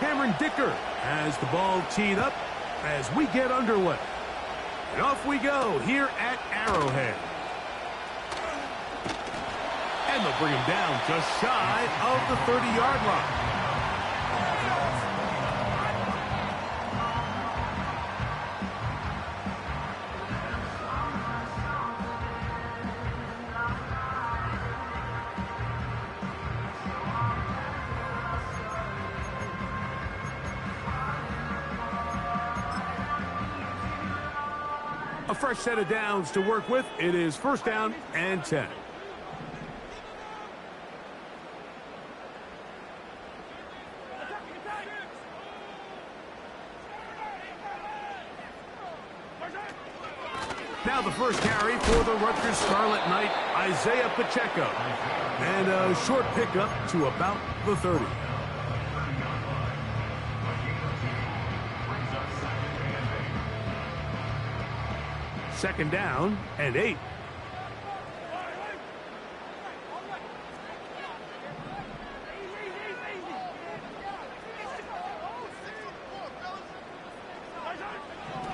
Has the ball teed up as we get underway. And off we go here at Arrowhead. And they'll bring him down just shy of the 30-yard line. A fresh set of downs to work with. It is first down and 10. Now the first carry for the Rutgers Scarlet Knight, Isaiah Pacheco. And a short pickup to about the 30. Second down and 8.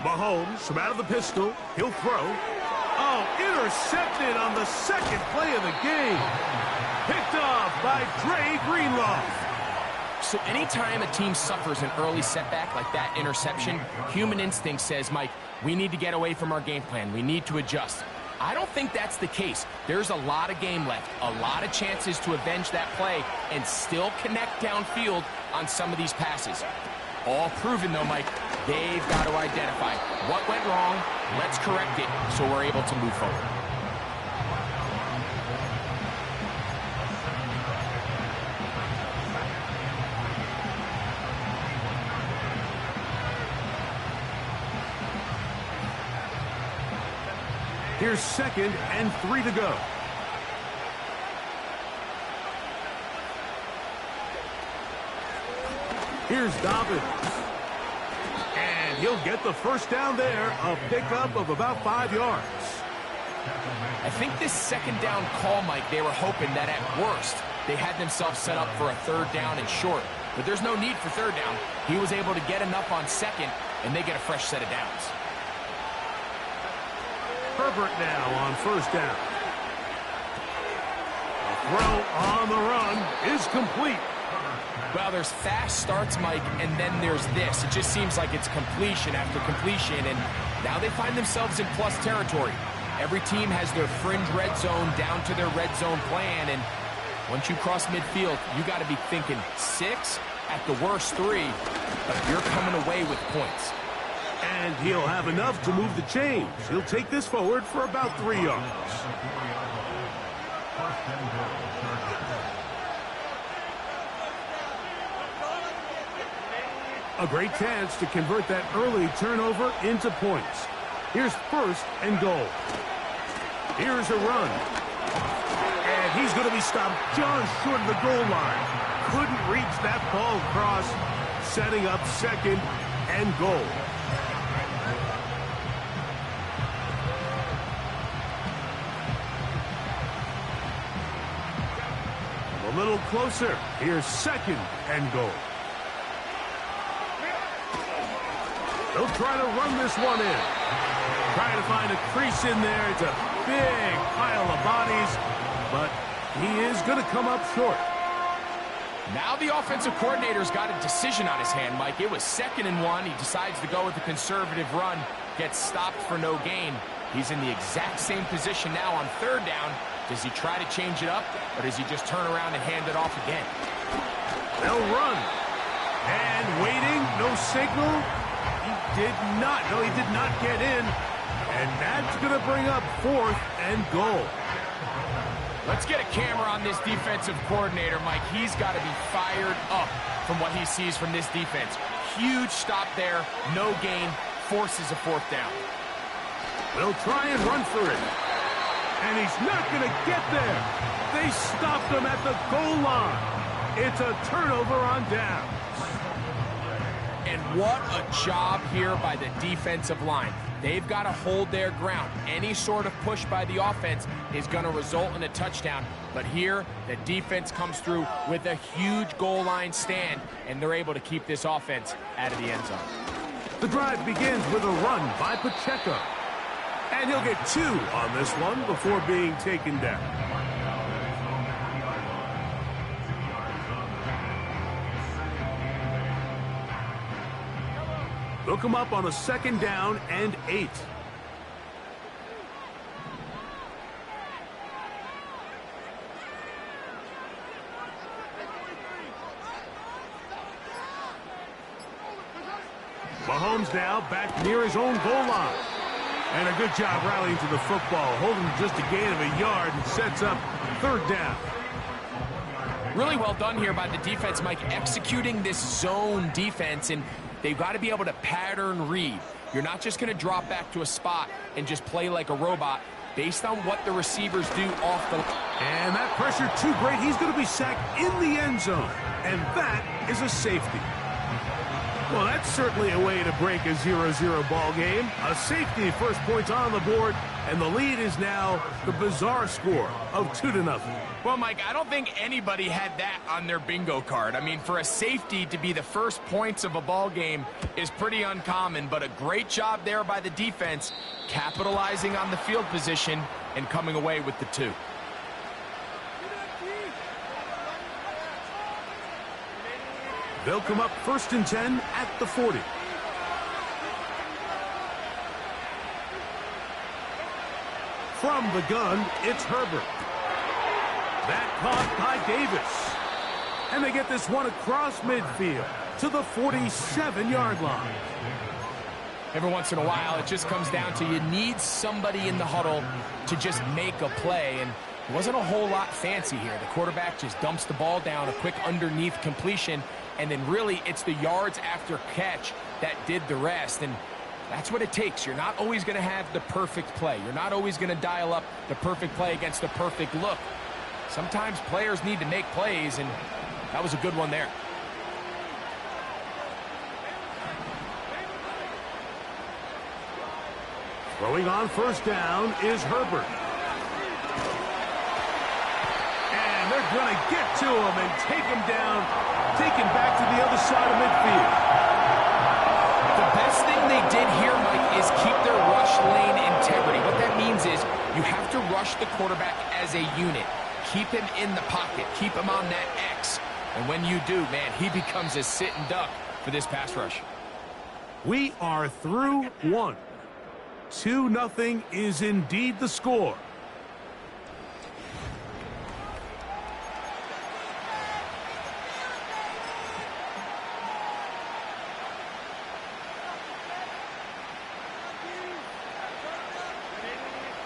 Mahomes from out of the pistol. He'll throw. Oh, intercepted on the second play of the game. Picked off by Dre Greenlaw. So anytime a team suffers an early setback like that interception, human instinct says, Mike, we need to get away from our game plan. We need to adjust. I don't think that's the case. There's a lot of game left, a lot of chances to avenge that play and still connect downfield on some of these passes. All proven, though, Mike. They've got to identify what went wrong, let's correct it so we're able to move forward. Here's second and 3 to go. Here's Dobbins. And he'll get the first down there, a pickup of about 5 yards. I think this second down call, Mike, they were hoping that at worst they had themselves set up for a third down and short. But there's no need for third down. He was able to get enough on second, and they get a fresh set of downs. Herbert now on first down. A throw on the run is complete. Well, there's fast starts, Mike, and then there's this. It just seems like it's completion after completion, and now they find themselves in plus territory. Every team has their fringe red zone down to their red zone plan, and once you cross midfield, you got to be thinking 6, at the worst 3, but you're coming away with points. And he'll have enough to move the chains. He'll take this forward for about 3 yards. A great chance to convert that early turnover into points. Here's first and goal. Here's a run. And he's going to be stopped just short of the goal line. Couldn't reach that ball across, setting up second and goal. A little closer. Here's second and goal. They'll try to run this one in. Trying to find a crease in there. It's a big pile of bodies, but he is going to come up short. Now the offensive coordinator's got a decision on his hand, Mike. It was 2nd and 1. He decides to go with the conservative run. Gets stopped for no gain. He's in the exact same position now on 3rd down. Does he try to change it up, or does he just turn around and hand it off again? They'll run. And waiting, no signal. He did not. No, he did not get in. And that's going to bring up 4th and goal. Let's get a camera on this defensive coordinator, Mike. He's got to be fired up from what he sees from this defense. Huge stop there, no gain, forces a 4th down. They'll try and run for it. And he's not going to get there. They stopped him at the goal line. It's a turnover on downs. And what a job here by the defensive line. They've got to hold their ground. Any sort of push by the offense is going to result in a touchdown. But here, the defense comes through with a huge goal line stand, and they're able to keep this offense out of the end zone. The drive begins with a run by Pacheco. And he'll get 2 on this one before being taken down. Look him up on a 2nd down and 8. Mahomes now back near his own goal line. And a good job rallying to the football, holding just a gain of a yard and sets up 3rd down. Really well done here by the defense, Mike, executing this zone defense, and they've got to be able to pattern read. You're not just going to drop back to a spot and just play like a robot based on what the receivers do off the line. And that pressure too great. He's going to be sacked in the end zone. And that is a safety. Well, that's certainly a way to break a 0-0 ball game. A safety, first points on the board, and the lead is now the bizarre score of 2-0. Well, Mike, I don't think anybody had that on their bingo card. I mean, for a safety to be the first points of a ball game is pretty uncommon, but a great job there by the defense, capitalizing on the field position and coming away with the 2. They'll come up 1st and 10 at the 40. From the gun, it's Herbert. That caught by Davis. And they get this one across midfield to the 47-yard line. Every once in a while, it just comes down to you need somebody in the huddle to just make a play, and it wasn't a whole lot fancy here. The quarterback just dumps the ball down, a quick underneath completion, and then really it's the yards after catch that did the rest, and that's what it takes. You're not always going to have the perfect play. You're not always going to dial up the perfect play against the perfect look. Sometimes players need to make plays, and that was a good one there. Throwing on 1st down is Herbert. And they're going to get to him and take him down, take him back to the other side of midfield. The best thing they did here, Mike, is keep their rush lane integrity. What that means is you have to rush the quarterback as a unit. Keep him in the pocket. Keep him on that X. And when you do, man, he becomes a sitting duck for this pass rush. We are through 1. 2-0 is indeed the score.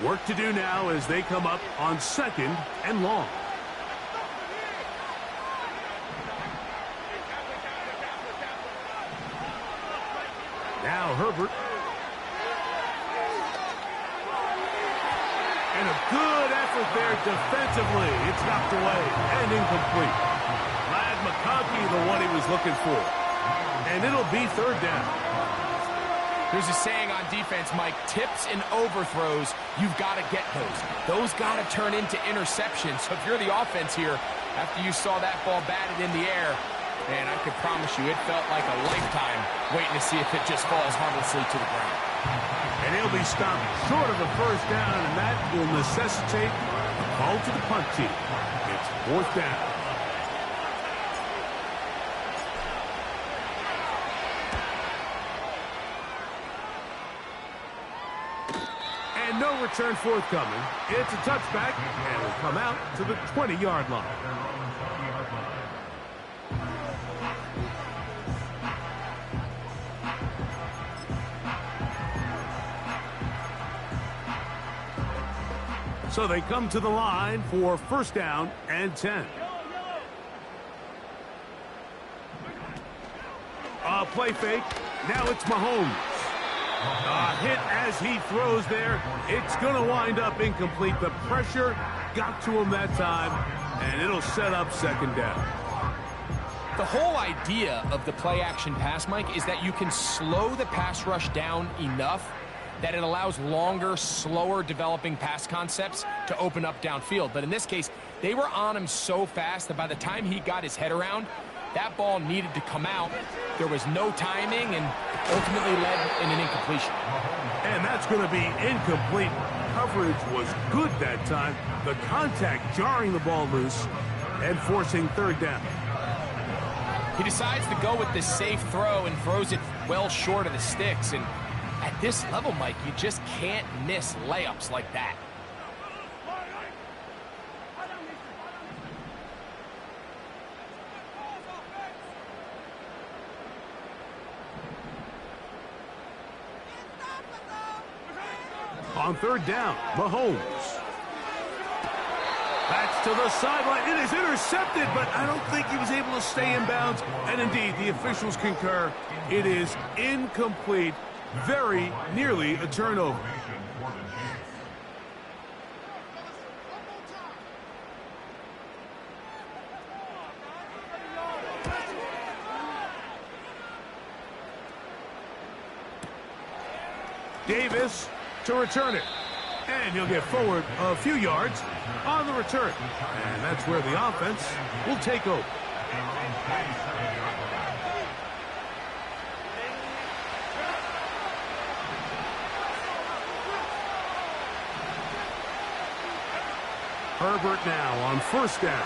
Work to do now as they come up on 2nd and long. Now Herbert. And a good effort there defensively. It's knocked away and incomplete. Glad McConkey the one he was looking for. And it'll be 3rd down. There's a saying on defense, Mike, tips and overthrows, you've got to get those. Those got to turn into interceptions. So if you're the offense here, after you saw that ball batted in the air, man, I could promise you it felt like a lifetime waiting to see if it just falls harmlessly to the ground. And he'll be stopped short of the 1st down, and that will necessitate a call to the punt team. It's 4th down. And no return forthcoming. It's a touchback, and will come out to the 20-yard line. So they come to the line for 1st down and 10. A play fake. Now it's Mahomes. A hit as he throws there. It's going to wind up incomplete. The pressure got to him that time, and it'll set up 2nd down. The whole idea of the play-action pass, Mike, is that you can slow the pass rush down enough that it allows longer, slower developing pass concepts to open up downfield. But in this case, they were on him so fast that by the time he got his head around, that ball needed to come out. There was no timing and ultimately led in an incompletion. And that's going to be incomplete. Coverage was good that time. The contact jarring the ball loose and forcing third down. He decides to go with this safe throw and throws it well short of the sticks. And at this level, Mike, you just can't miss layups like that. On third down, Mahomes. That's to the sideline. It is intercepted, but I don't think he was able to stay in bounds. And indeed, the officials concur. It is incomplete. Very nearly a turnover. Davis to return it. And he'll get forward a few yards on the return. And that's where the offense will take over. Herbert now on first down.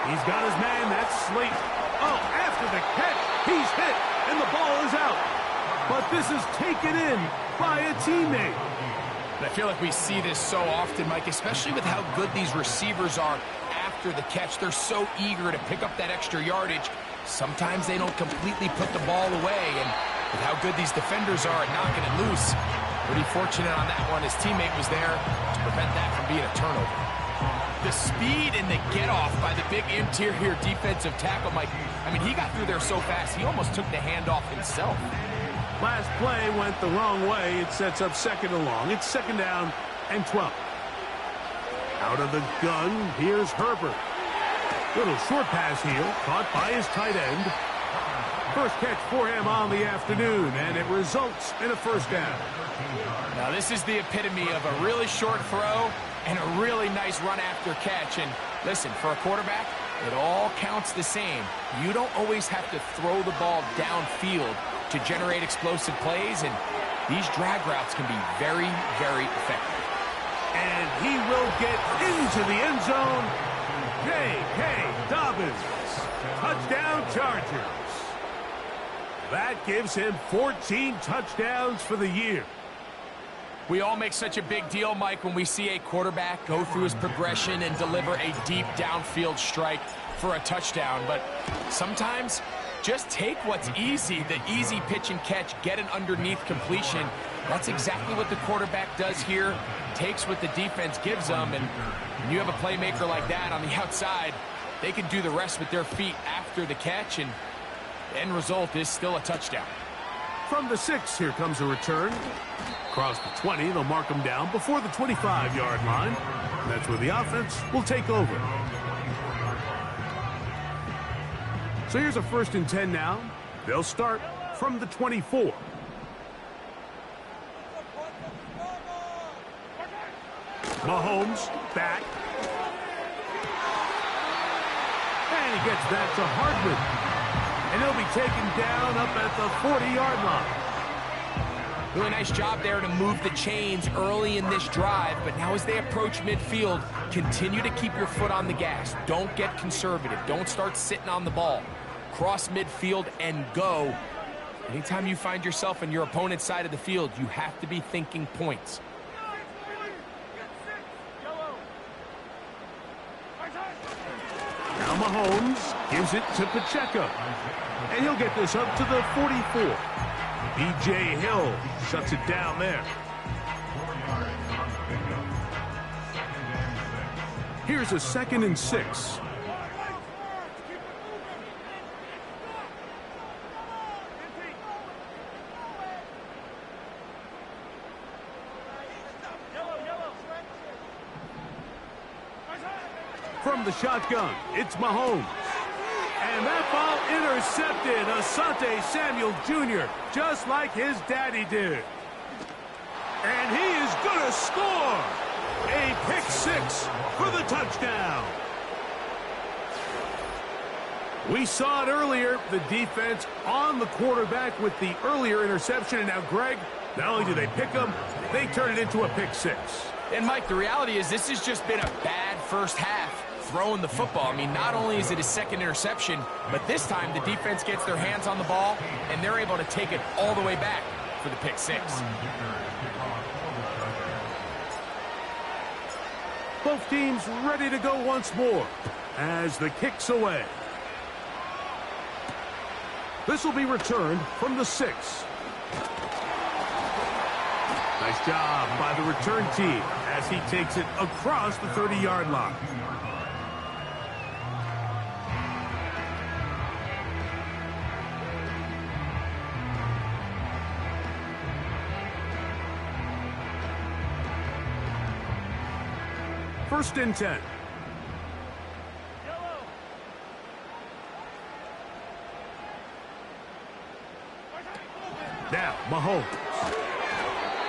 He's got his man. That's Slate. Oh, after the catch, he's hit, and the ball is out. But this is taken in by a teammate. I feel like we see this so often, Mike, especially with how good these receivers are after the catch. They're so eager to pick up that extra yardage. Sometimes they don't completely put the ball away, and with how good these defenders are at knocking it loose, pretty fortunate on that one. His teammate was there to prevent that from being a turnover. The speed and the get-off by the big interior defensive tackle, Mike, I mean, he got through there so fast, he almost took the handoff himself. Last play went the wrong way. It sets up second and long. It's second down and 12. Out of the gun, here's Herbert. Little short pass here, caught by his tight end. First catch for him on the afternoon, and it results in a first down. Now, this is the epitome of a really short throw and a really nice run after catch. And listen, for a quarterback, it all counts the same. You don't always have to throw the ball downfield to generate explosive plays, and these drag routes can be very, very effective. And he will get into the end zone. J.K. Dobbins. Touchdown Chargers. That gives him 14 touchdowns for the year. We all make such a big deal, Mike, when we see a quarterback go through his progression and deliver a deep downfield strike for a touchdown. But sometimes, just take what's easy, the easy pitch and catch, get an underneath completion. That's exactly what the quarterback does here. Takes what the defense gives them, and when you have a playmaker like that on the outside, they can do the rest with their feet after the catch, and the end result is still a touchdown. From the 6, here comes a return. Across the 20, they'll mark him down before the 25-yard line. That's where the offense will take over. So here's a 1st and 10 now. They'll start from the 24. Mahomes back. And he gets that to Hardman. And he'll be taken down up at the 40-yard line. Really nice job there to move the chains early in this drive, but now as they approach midfield, continue to keep your foot on the gas. Don't get conservative. Don't start sitting on the ball. Cross midfield and go. Anytime you find yourself on your opponent's side of the field, you have to be thinking points. Now Mahomes gives it to Pacheco. And he'll get this up to the 44. B.J. Hill shuts it down there. Here's a 2nd and 6. From the shotgun, it's Mahomes. And that ball intercepted. Asante Samuel Jr., just like his daddy did. And he is going to score. A pick six for the touchdown. We saw it earlier, the defense on the quarterback with the earlier interception. And now, Greg, not only do they pick him, they turn it into a pick six. And, Mike, the reality is this has just been a bad first half throwing the football. I mean, not only is it his second interception, but this time the defense gets their hands on the ball, and they're able to take it all the way back for the pick six. Both teams ready to go once more as the kick's away. This will be returned from the 6. Nice job by the return team as he takes it across the 30-yard line. First and 10. Now, Mahomes.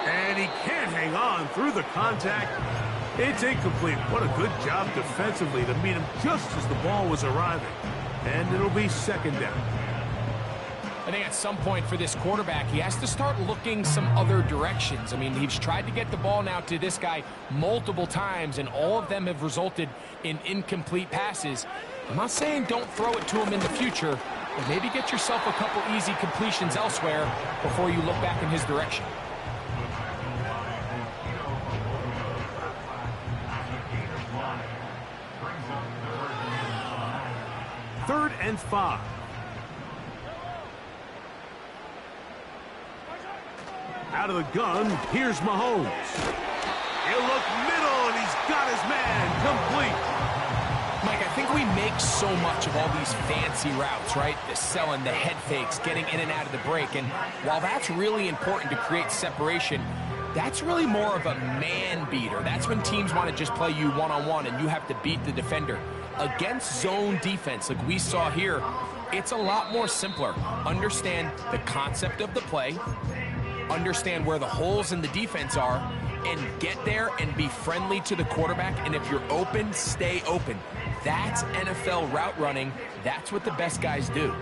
And he can't hang on through the contact. It's incomplete. What a good job defensively to meet him just as the ball was arriving. And it'll be second down. I think at some point for this quarterback, he has to start looking some other directions. I mean, he's tried to get the ball now to this guy multiple times, and all of them have resulted in incomplete passes. I'm not saying don't throw it to him in the future, but maybe get yourself a couple easy completions elsewhere before you look back in his direction. Third and 5. Out of the gun, here's Mahomes. He'll look middle, and he's got his man complete. Mike, I think we make so much of all these fancy routes, right? The selling, the head fakes, getting in and out of the break. And while that's really important to create separation, that's really more of a man beater. That's when teams want to just play you one-on-one and you have to beat the defender. Against zone defense, like we saw here, it's a lot more simpler. Understand the concept of the play, understand where the holes in the defense are, and get there and be friendly to the quarterback. And if you're open, stay open. That's NFL route running. That's what the best guys do.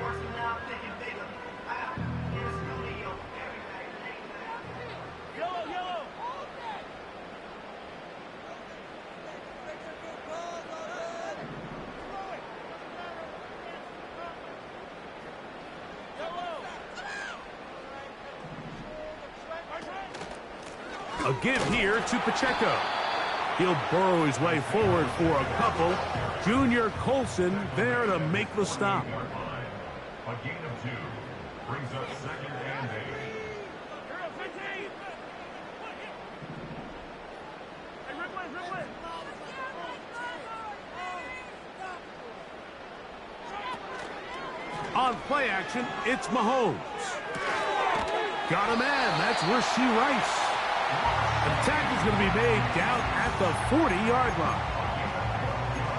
A give here to Pacheco. He'll burrow his way forward for a couple. Junior Colson there to make the stop. A gain of 2 brings up second and 8. On play action, it's Mahomes. Got a man. That's Rashee Rice. The tackle's going to be made down at the 40-yard line.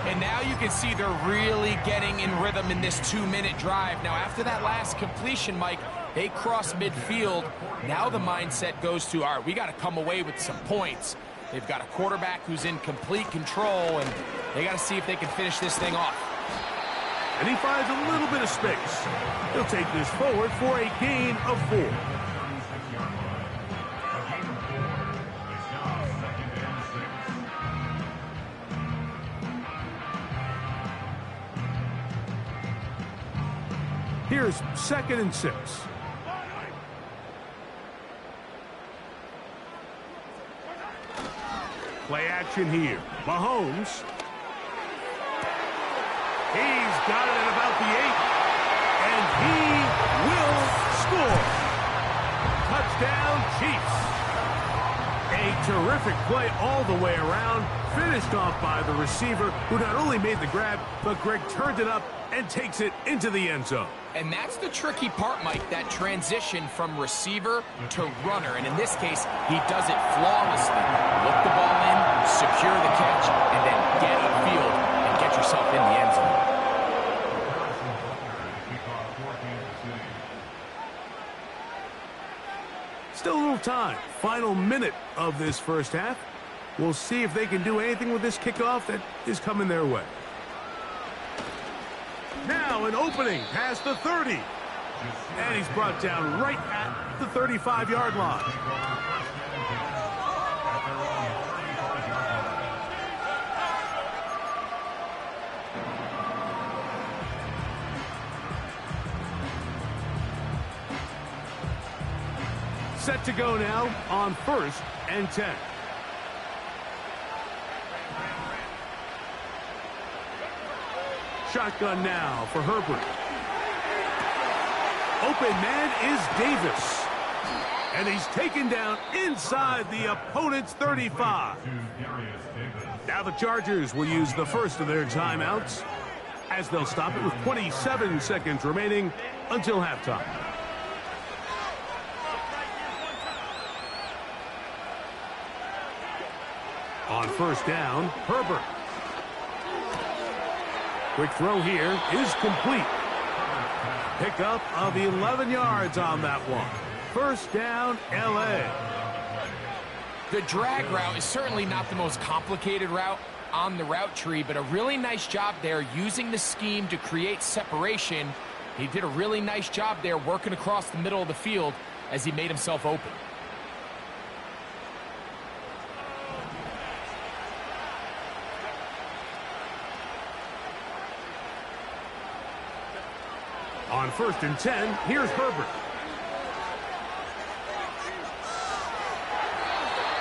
And now you can see they're really getting in rhythm in this 2-minute drive. Now, after that last completion, Mike, they cross midfield. Now the mindset goes to, all right, we got to come away with some points. They've got a quarterback who's in complete control, and they got to see if they can finish this thing off. And he finds a little bit of space. He'll take this forward for a gain of 4. Here's second and 6. Play action here. Mahomes. He's got it at about the 8. And he will score. Touchdown, Chiefs. A terrific play all the way around. Finished off by the receiver, who not only made the grab, but Greg turned it up and takes it into the end zone. And that's the tricky part, Mike, that transition from receiver to runner. And in this case, he does it flawlessly. Look the ball in, secure the catch, and then get upfield and get yourself in the end zone. time. Final minute of this first half. We'll see if they can do anything with this kickoff that is coming their way. Now an opening past the 30. And he's brought down right at the 35-yard line. Set to go now on 1st and 10. Shotgun now for Herbert. Open man is Davis. And he's taken down inside the opponent's 35. Now the Chargers will use the first of their timeouts as they'll stop it with 27 seconds remaining until halftime. On 1st down, Herbert. Quick throw here is complete. Pickup of 11 yards on that one. 1st down, LA. The drag route is certainly not the most complicated route on the route tree, but a really nice job there using the scheme to create separation. He did a really nice job there working across the middle of the field as he made himself open. On 1st and 10, here's Herbert.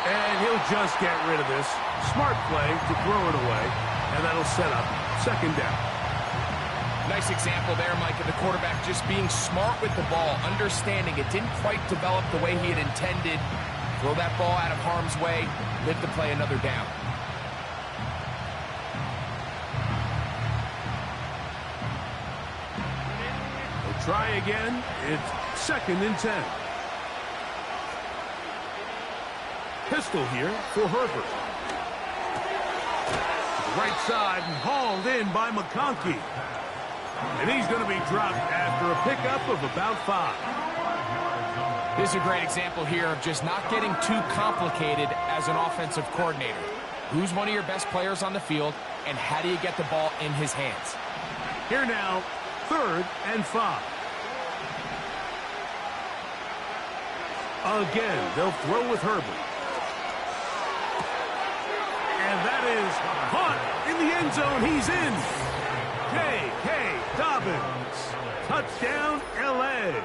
And he'll just get rid of this. Smart play to throw it away, and that'll set up 2nd down. Nice example there, Mike, of the quarterback just being smart with the ball, understanding it didn't quite develop the way he had intended. Throw that ball out of harm's way, live to play another down. Try again. It's 2nd and 10. Pistol here for Herbert. Right side and hauled in by McConkey. And he's going to be dropped after a pickup of about 5. This is a great example here of just not getting too complicated as an offensive coordinator. Who's one of your best players on the field, and how do you get the ball in his hands? Here now, 3rd and 5. Again, they'll throw with Herbert. And that is caught in the end zone. He's in. J.K. Dobbins. Touchdown, L.A.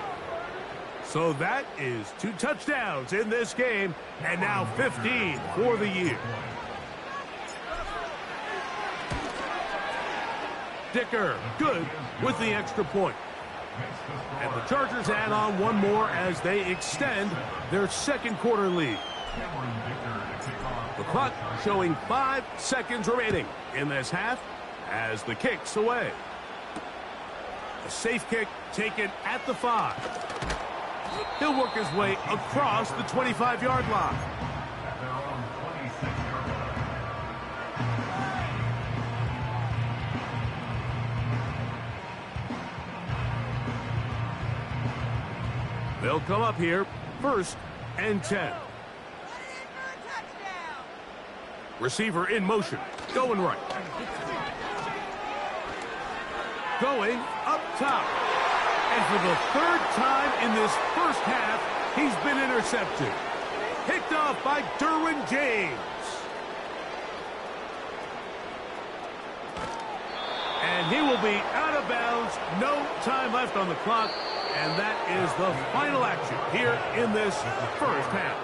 So that is 2 touchdowns in this game, and now 15 for the year. Dicker, good with the extra point. And the Chargers add on one more as they extend their 2nd quarter lead. The clock showing 5 seconds remaining in this half as the kick's away. A safe kick taken at the 5. He'll work his way across the 25-yard line. They'll come up here, 1st and 10. Receiver in motion, going right. Going up top. And for the 3rd time in this first half, he's been intercepted. Picked off by Derwin James. And he will be out of bounds. No time left on the clock. And that is the final action here in this first half.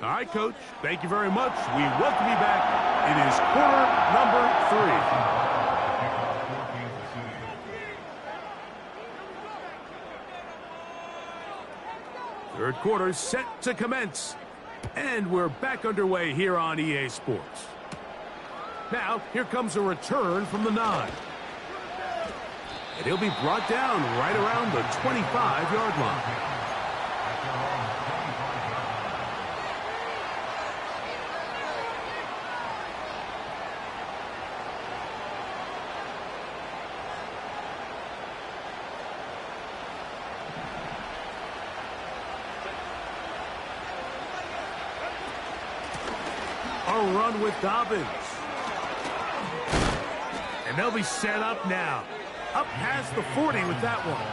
All right, Coach. Thank you very much. We welcome you back. It is quarter number 3. Third quarter set to commence. And we're back underway here on EA Sports. Now, here comes a return from the 9. And he'll be brought down right around the 25-yard line. A run with Dobbins. And they'll be set up now. Up past the 40 with that one.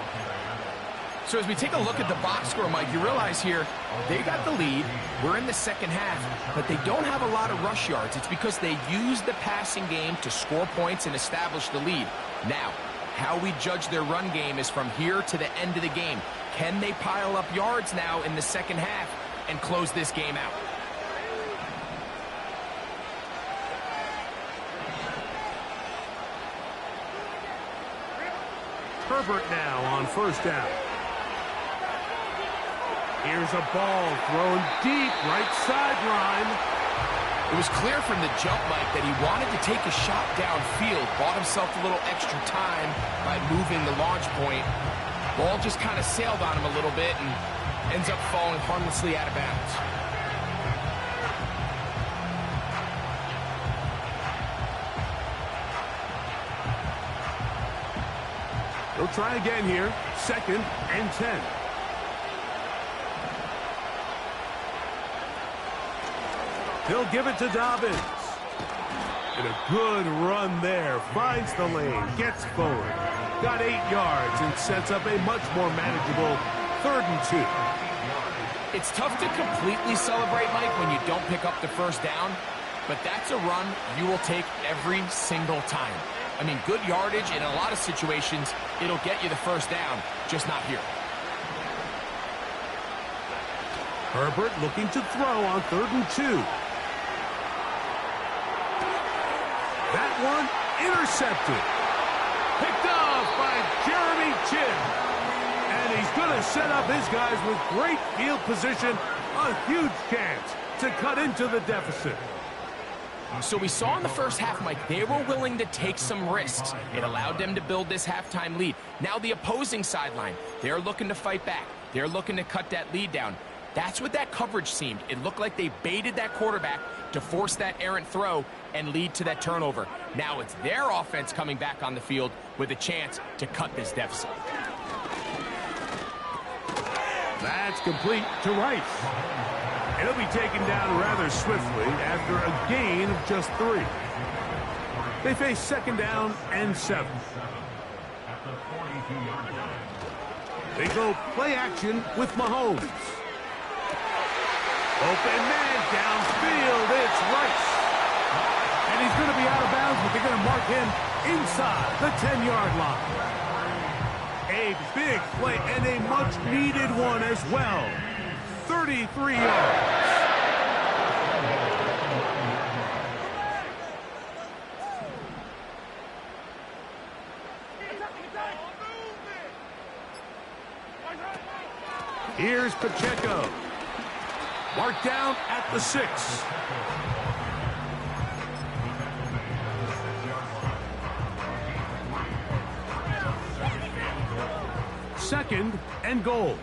So as we take a look at the box score, Mike, you realize here they got the lead. We're in the second half, but they don't have a lot of rush yards. It's because they use the passing game to score points and establish the lead. Now, how we judge their run game is from here to the end of the game. Can they pile up yards now in the second half and close this game out? Herbert now on first down. Here's a ball thrown deep right sideline. It was clear from the jump, Mike, that he wanted to take a shot downfield, bought himself a little extra time by moving the launch point. Ball just kind of sailed on him a little bit and ends up falling harmlessly out of bounds. They'll try again here. 2nd and 10. He'll give it to Dobbins. And a good run there. Finds the lane. Gets forward. Got 8 yards and sets up a much more manageable 3rd and 2. It's tough to completely celebrate, Mike, when you don't pick up the first down. But that's a run you will take every single time. I mean, good yardage in a lot of situations, it'll get you the first down, just not here. Herbert looking to throw on 3rd and 2. That one intercepted. Picked off by Jeremy Chinn. And he's going to set up his guys with great field position. A huge chance to cut into the deficit. So we saw in the first half, Mike, they were willing to take some risks. It allowed them to build this halftime lead. Now the opposing sideline, they're looking to fight back. They're looking to cut that lead down. That's what that coverage seemed. It looked like they baited that quarterback to force that errant throw and lead to that turnover. Now it's their offense coming back on the field with a chance to cut this deficit. That's complete to Rice. And he'll be taken down rather swiftly after a gain of just 3. They face 2nd down and 7. They go play action with Mahomes. Open man downfield, it's Rice. And he's going to be out of bounds, but they're going to mark him inside the 10-yard line. A big play and a much-needed one as well. 33 yards. Here's Pacheco. Marked down at the 6. Second and goal.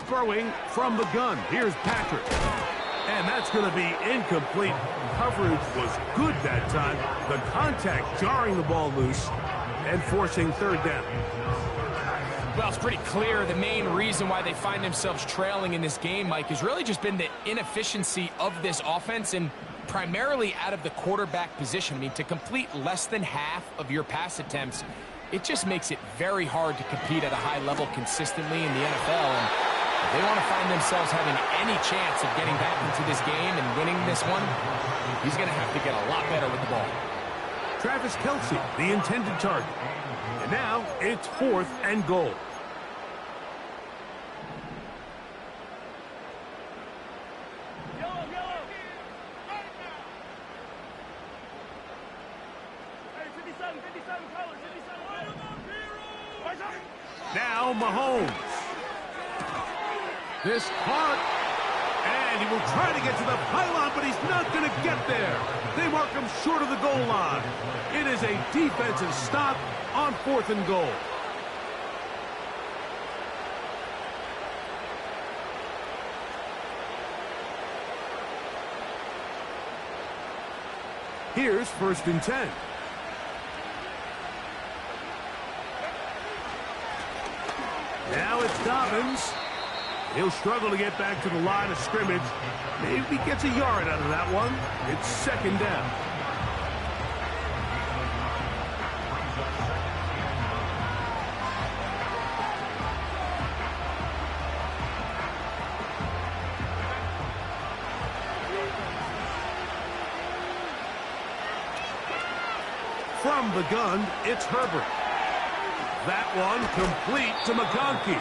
Throwing from the gun. Here's Patrick. And that's going to be incomplete. Coverage was good that time. The contact jarring the ball loose and forcing 3rd down. Well, it's pretty clear the main reason why they find themselves trailing in this game, Mike, has really just been the inefficiency of this offense and primarily out of the quarterback position. I mean, to complete less than half of your pass attempts, it just makes it very hard to compete at a high level consistently in the NFL. And if they want to find themselves having any chance of getting back into this game and winning this one, he's going to have to get a lot better with the ball. Travis Kelce, the intended target. And now it's 4th and goal. Now Mahomes. This caught, And he will try to get to the pylon, but he's not going to get there. They mark him short of the goal line. It is a defensive stop on 4th and goal. Here's 1st and 10. Now it's Dobbins. He'll struggle to get back to the line of scrimmage. Maybe he gets a yard out of that one. It's 2nd down. From the gun, it's Herbert. That one complete to McConkey.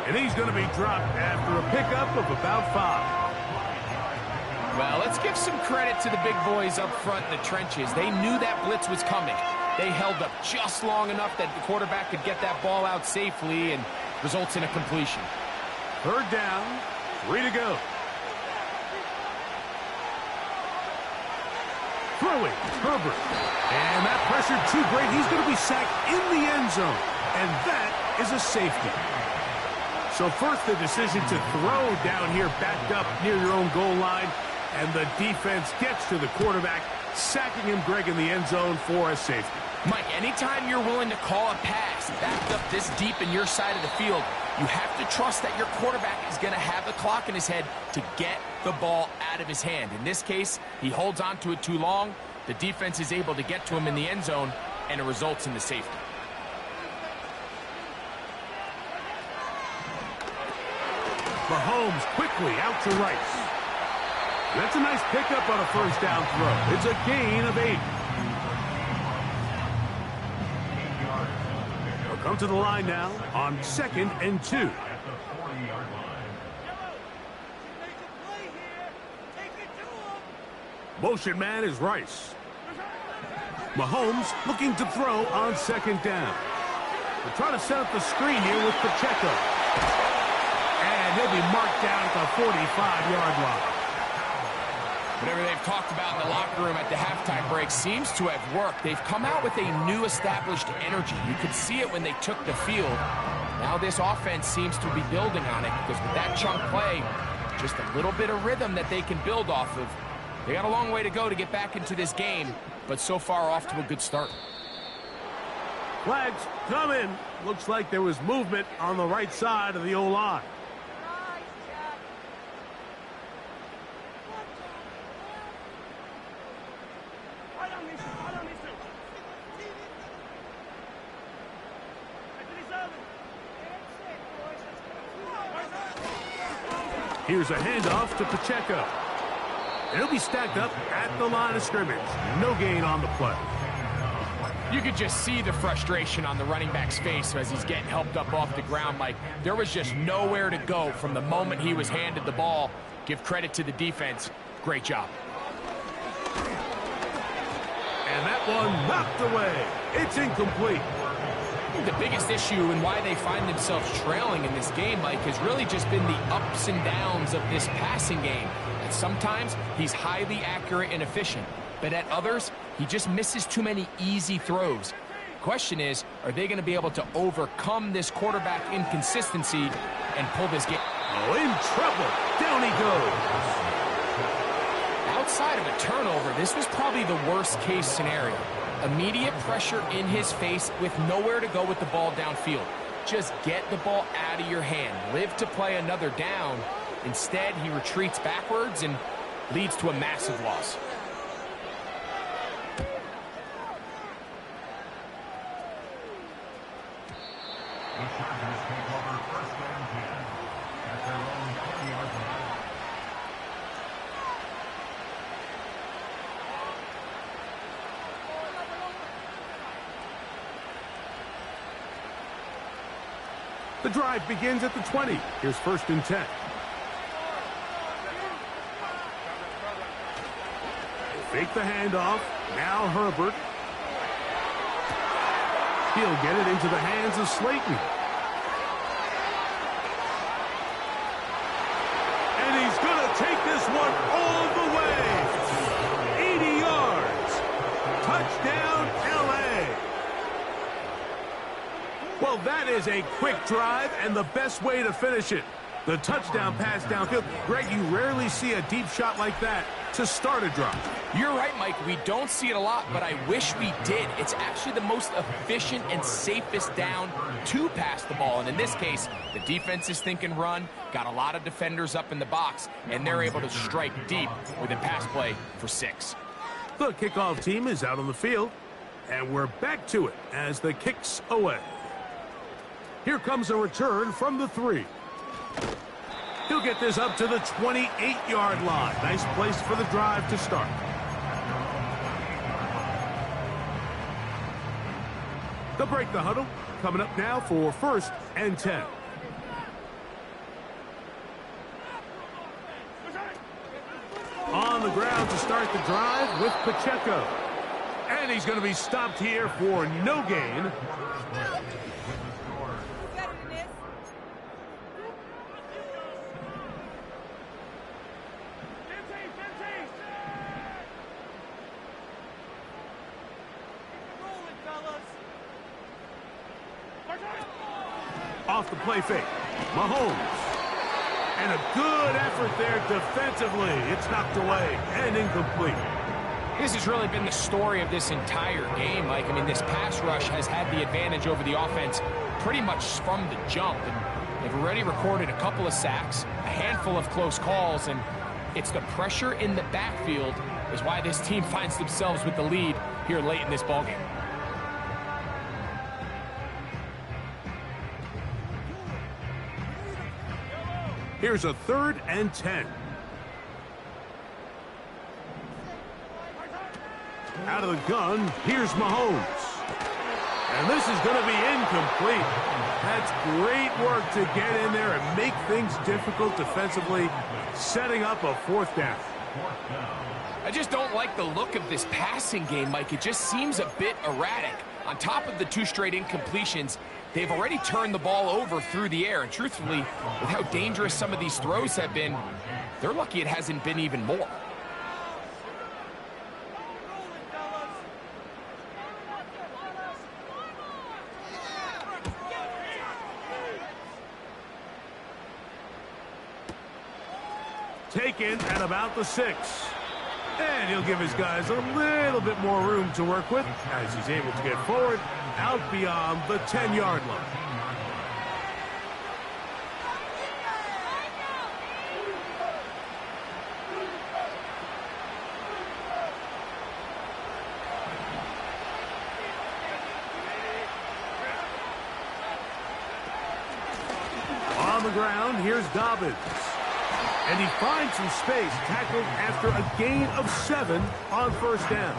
And he's going to be dropped after a pickup of about 5. Well, let's give some credit to the big boys up front in the trenches. They knew that blitz was coming. They held up just long enough that the quarterback could get that ball out safely and results in a completion. 3rd down, 3 to go. Throwing, Herbert. And that pressure too great. He's going to be sacked in the end zone. And that is a safety. So first the decision to throw down here backed up near your own goal line. And the defense gets to the quarterback, sacking him, Greg, in the end zone for a safety. Mike, anytime you're willing to call a pass backed up this deep in your side of the field, you have to trust that your quarterback is going to have the clock in his head to get the ball out of his hand. In this case, he holds on to it too long. The defense is able to get to him in the end zone, and it results in the safety. Mahomes quickly out to Rice. That's a nice pickup on a 1st down throw. It's a gain of 8. They'll come to the line now on 2nd and 2. Motion man is Rice. Mahomes looking to throw on 2nd down. They're trying to set up the screen here with Pacheco. And he'll be marked down at the 45-yard line. Whatever they've talked about in the locker room at the halftime break seems to have worked. They've come out with a new established energy. You could see it when they took the field. Now this offense seems to be building on it because with that chunk play, just a little bit of rhythm that they can build off of. They got a long way to go to get back into this game, but so far off to a good start. Flags come in. Looks like there was movement on the right side of the O-line. Here's a handoff to Pacheco. It'll be stacked up at the line of scrimmage. No gain on the play. You could just see the frustration on the running back's face as he's getting helped up off the ground. Like, there was just nowhere to go from the moment he was handed the ball. Give credit to the defense. Great job. And that one knocked away. It's incomplete. I think the biggest issue and why they find themselves trailing in this game, Mike, has really just been the ups and downs of this passing game. And sometimes he's highly accurate and efficient, but at others, he just misses too many easy throws. Question is, are they going to be able to overcome this quarterback inconsistency and pull this game? Oh, in trouble. Down he goes. Outside of a turnover, this was probably the worst case scenario. Immediate pressure in his face with nowhere to go with the ball downfield. Just get the ball out of your hand. Live to play another down. Instead, he retreats backwards and leads to a massive loss. The Chargers take over 1st and 10 at their own 20-yard line. The drive begins at the 20. Here's 1st and 10. Fake the handoff. Now Herbert. He'll get it into the hands of Slayton. And he's He'll take this one all the way. 80 yards. Touchdown, L.A. Well, that is a quick drive and the best way to finish it. The touchdown pass downfield. Greg, you rarely see a deep shot like that to start a drive. You're right, Mike. We don't see it a lot, but I wish we did. It's actually the most efficient and safest down to pass the ball. And in this case, the defense is thinking run, got a lot of defenders up in the box, and they're able to strike deep with a pass play for 6. The kickoff team is out on the field, and we're back to it as the kick's away. Here comes a return from the 3. He'll get this up to the 28-yard line. Nice place for the drive to start. They'll break the huddle. Coming up now for 1st and 10. On the ground to start the drive with Pacheco. And he's going to be stopped here for no gain. Off the play fake. Mahomes. And a good effort there defensively. It's knocked away and incomplete. This has really been the story of this entire game, Mike. I mean, this pass rush has had the advantage over the offense pretty much from the jump. And they've already recorded a couple of sacks, a handful of close calls, and it's the pressure in the backfield is why this team finds themselves with the lead here late in this ballgame. Here's a 3rd and 10. Out of the gun, here's Mahomes. And this is going to be incomplete. That's great work to get in there and make things difficult defensively, setting up a 4th down. I just don't like the look of this passing game, Mike. It just seems a bit erratic. On top of the 2 straight incompletions, they've already turned the ball over through the air. And truthfully, with how dangerous some of these throws have been, they're lucky it hasn't been even more. Taken at about the 6. And he'll give his guys a little bit more room to work with as he's able to get forward out beyond the 10-yard line. On the ground, here's Dobbins. And he finds some space, tackled after a gain of 7 on 1st down.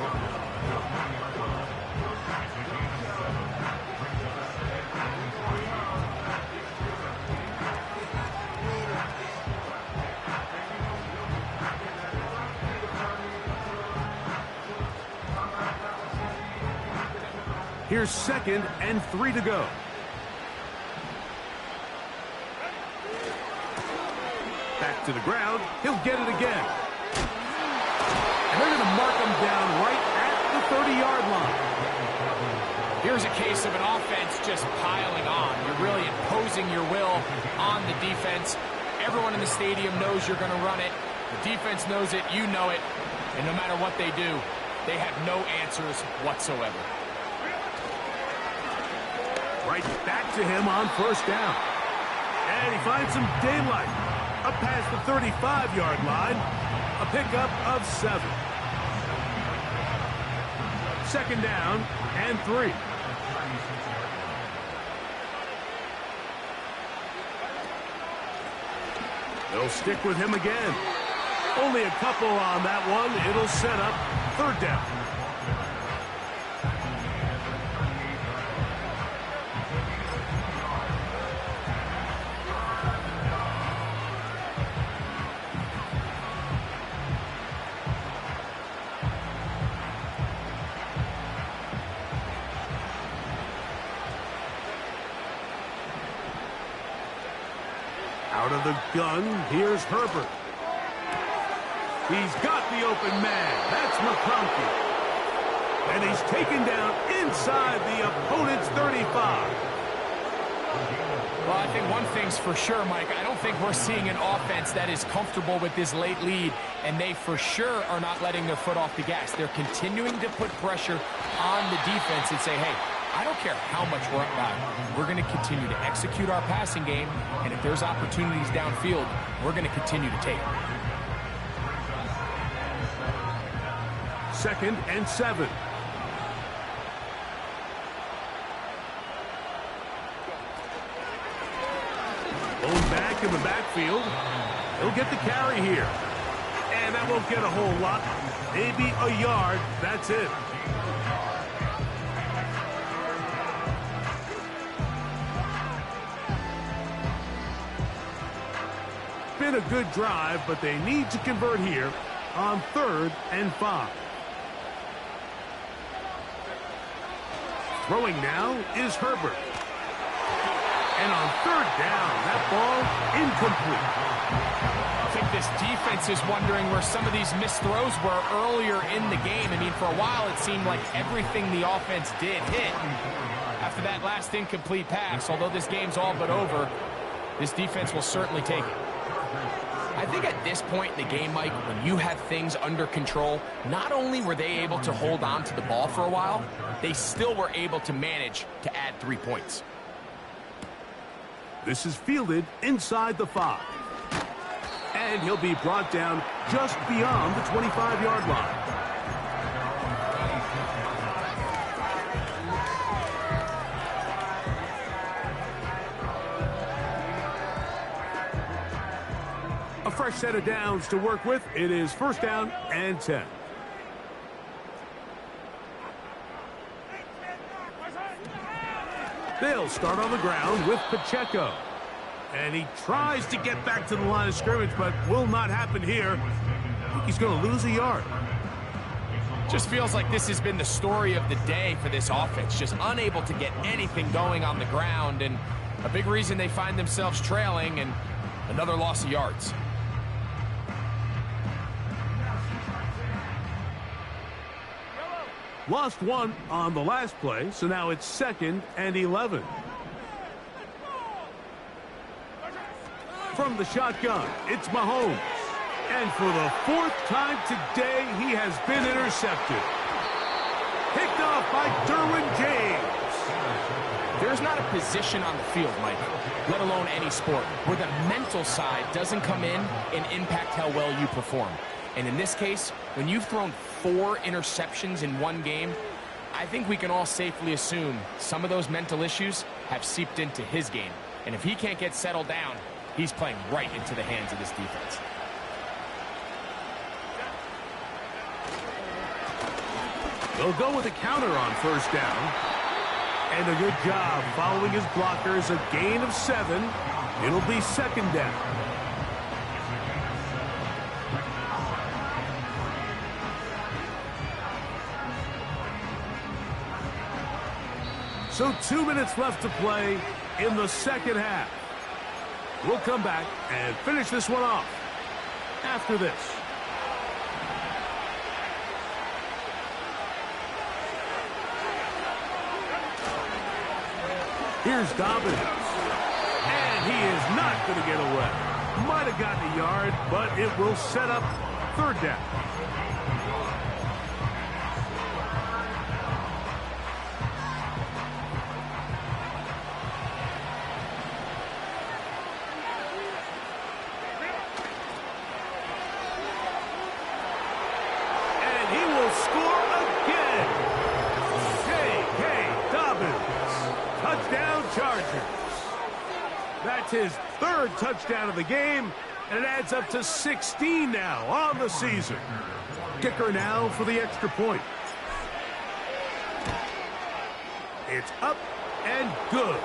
Here's 2nd and 3 to go. Back to the ground. He'll get it again. And they're going to mark him down right at the 30-yard line. Here's a case of an offense just piling on. You're really imposing your will on the defense. Everyone in the stadium knows you're going to run it. The defense knows it. You know it. And no matter what they do, they have no answers whatsoever. Right back to him on 1st down. And he finds some daylight. Up past the 35-yard line, a pickup of 7. 2nd down and 3. They'll stick with him again. Only a couple on that one. It'll set up 3rd down. Out of the gun, here's Herbert. He's got the open man. That's McConkey. And he's taken down inside the opponent's 35. Well, I think one thing's for sure, Mike. I don't think we're seeing an offense that is comfortable with this late lead, and they for sure are not letting their foot off the gas. They're continuing to put pressure on the defense and say, hey, I don't care how much we're up by. We're going to continue to execute our passing game, and if there's opportunities downfield, we're going to continue to take them. 2nd and 7. Going back in the backfield. He'll get the carry here. And that won't get a whole lot. Maybe a yard. That's it. Been a good drive, but they need to convert here on 3rd and 5. Throwing now is Herbert. And on 3rd down, that ball incomplete. I think this defense is wondering where some of these missed throws were earlier in the game. I mean, for a while, it seemed like everything the offense did hit. After that last incomplete pass, although this game's all but over, this defense will certainly take it. I think at this point in the game, Mike, when you have things under control, not only were they able to hold on to the ball for a while, they still were able to manage to add 3 points. This is fielded inside the 5. And he'll be brought down just beyond the 25-yard line. A fresh set of downs to work with. It is 1st down and 10. They'll start on the ground with Pacheco. And he tries to get back to the line of scrimmage, but will not happen here. I think he's going to lose a yard. Just feels like this has been the story of the day for this offense. Just unable to get anything going on the ground. And a big reason they find themselves trailing, and another loss of yards. Lost 1 on the last play, so now it's 2nd and 11. From the shotgun, it's Mahomes. And for the 4th time today, he has been intercepted. Picked off by Derwin James. There's not a position on the field, Mike, let alone any sport, where the mental side doesn't come in and impact how well you perform. And in this case, when you've thrown 4 interceptions in one game, I think we can all safely assume some of those mental issues have seeped into his game. And if he can't get settled down, he's playing right into the hands of this defense. They'll go with a counter on 1st down. And a good job following his blockers, a gain of 7. It'll be 2nd down. So 2 minutes left to play in the 2nd half. We'll come back and finish this one off after this. Here's Dobbins. And he is not going to get away. Might have gotten a yard, but it will set up 3rd down. That's his 3rd touchdown of the game, and it adds up to 16 now on the season. Kicker now for the extra point. It's up and good.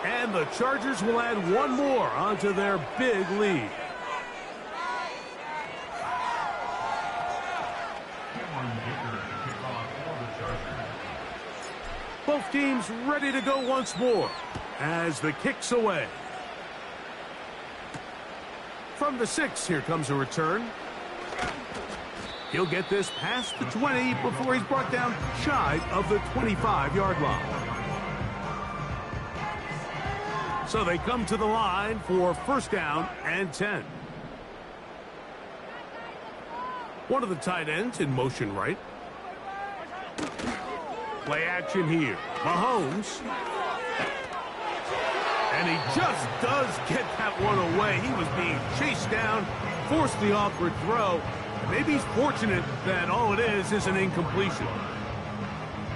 And the Chargers will add 1 more onto their big lead. Both teams ready to go once more as the kick's away. From the 6, here comes a return. He'll get this past the 20 before he's brought down shy of the 25-yard line. So they come to the line for first down and 10. One of the tight ends in motion right. Play action here. Mahomes. And he just does get that one away. He was being chased down, forced the awkward throw. Maybe he's fortunate that all it is an incompletion.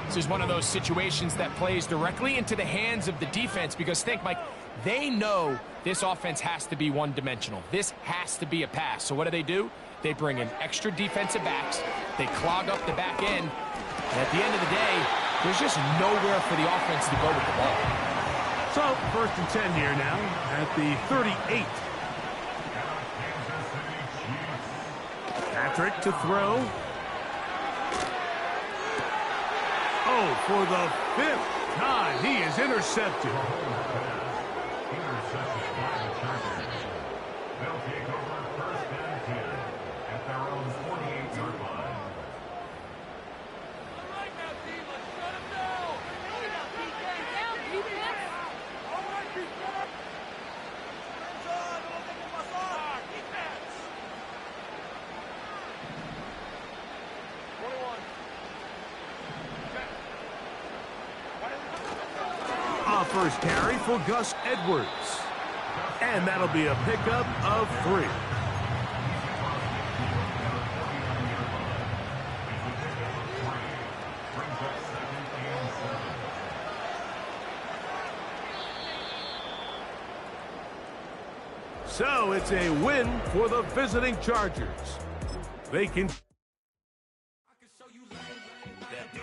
This is one of those situations that plays directly into the hands of the defense because think, Mike, they know this offense has to be one-dimensional. This has to be a pass. So what do? They bring in extra defensive backs. They clog up the back end. And at the end of the day, there's just nowhere for the offense to go with the ball. So, first and 10 here now at the 38. Patrick to throw. Oh, for the 5th time, he is intercepted. They'll take over first and 10 at their own 48-yard line. First carry for Gus Edwards. And that'll be a pickup of 3. So it's a win for the visiting Chargers. They can